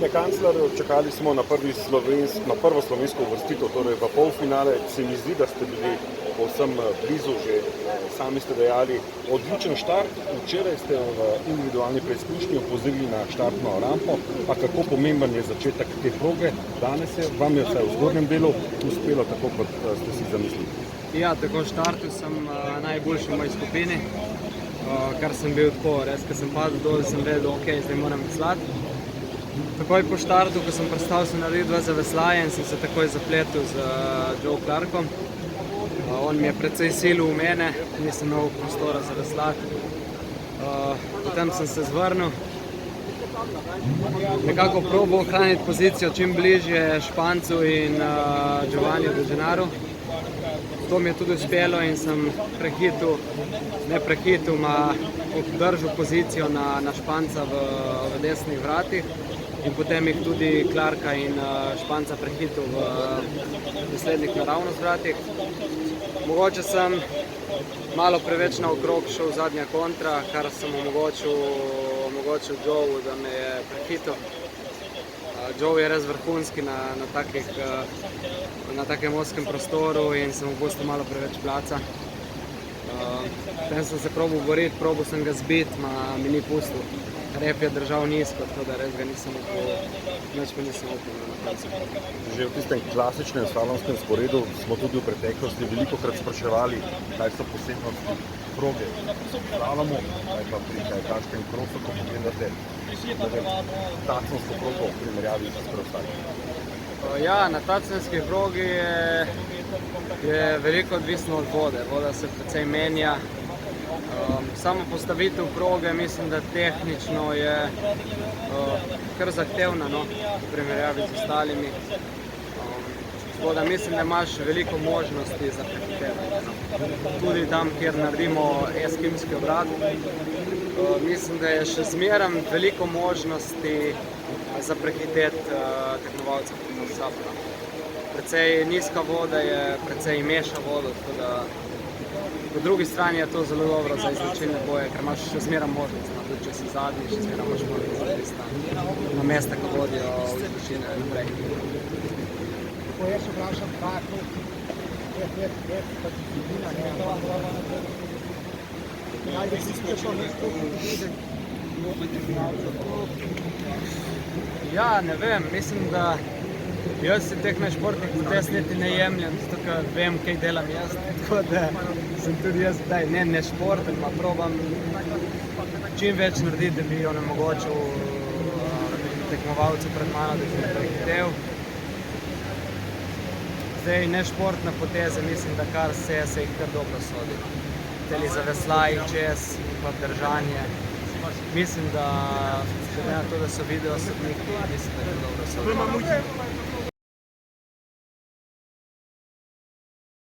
Bojane Kancler, čakali smo na prvo slovensko uvrstitev, torej v polfinale. Se mi zdi, da ste bili povsem blizu, že sami ste dejali, odličen štart. Včeraj ste v individualni preizkušnji opozorili na štartno rampo, pa kako pomemben je začetek te proge. Danes vam je vsaj v zgornjem delu uspelo tako, kot ste si zamislili. Ja, tako v štartu sem najboljši v moji skupini, kar sem bil tako, res, ko sem padel dol, sem vedel, ok, zdaj moram veslati. Takoj po štartu, ko sem prestal, sem naredil 2 zaveslaje in sem se takoj zapletel z Joe Clarkom. On mi je precej silil v mene, nisem imel prostora za veslati. Potem sem se zvrnil, nekako probal ohraniti pozicijo čim bližje Špancu in Giovanniu De Genaru. To mi je tudi uspelo in sem obdržal pozicijo na Španca v desnih vratih in potem jih tudi Clarka in Španca prehitil v naslednjih naravnost vratih. Mogoče sem malo preveč naokrog šel v zadnja kontra, kar sem omogočil Joe, da me je prehitil. Joe je res vrhunski na takem oskem prostoru in sem v bistvu malo preveč placa. Potem sem se probal boriti, probal sem ga zbiti, mi ni pustil. Rep je držal nizko, tako da res ga nisem upal na koncu. Že v tistem klasičnem slalomskem sporedu smo tudi v preteklosti velikokrat spraševali, kaj so posebnosti proge v slalomu, kaj pa pri kajakaškem krosu, ko pogledate tacnsko progo v primerjavi s preostalim. Ja, na tacnski progi je veliko odvisno od vode. Voda se precej menja. Samo postavitev proge mislim, da tehnično je kar zahtevna v primerjavi z ostalimi. Tako da mislim, da imaš veliko možnosti za prehitevanje. Tudi tam, kjer naredimo eskimski obrat, mislim, da je še zmeraj veliko možnosti za prehiteti tekmovalca pod sabo. Precej nizka voda je, precej meša vodo, tako da po drugi strani je to zelo dobro za izločilne boje, ker imaš še zmeraj možnost, tudi če si zadnji, še zmeraj imaš možnost na mesta, ko vodijo v izločilne naprej. Ko jaz vprašam tako, pa disciplina ne, najde si to nekaj videti. Ja, ne vem, mislim, da jaz si teh športnih potez niti ne jemljem, zato ker vem, kaj delam jaz, tako da sem tudi jaz zdaj ne športen, pa probam čim več narediti, da bi onemogočil tekmovalcu pred mano, da bi me prehitev. Zdaj, nešportne poteze, mislim, da kar se jih kar dobro sodi. Teli zaveslaji čez, pa držanje. Mislim, da glede na to, da so video sodniki, mislim, da je dobro sodi.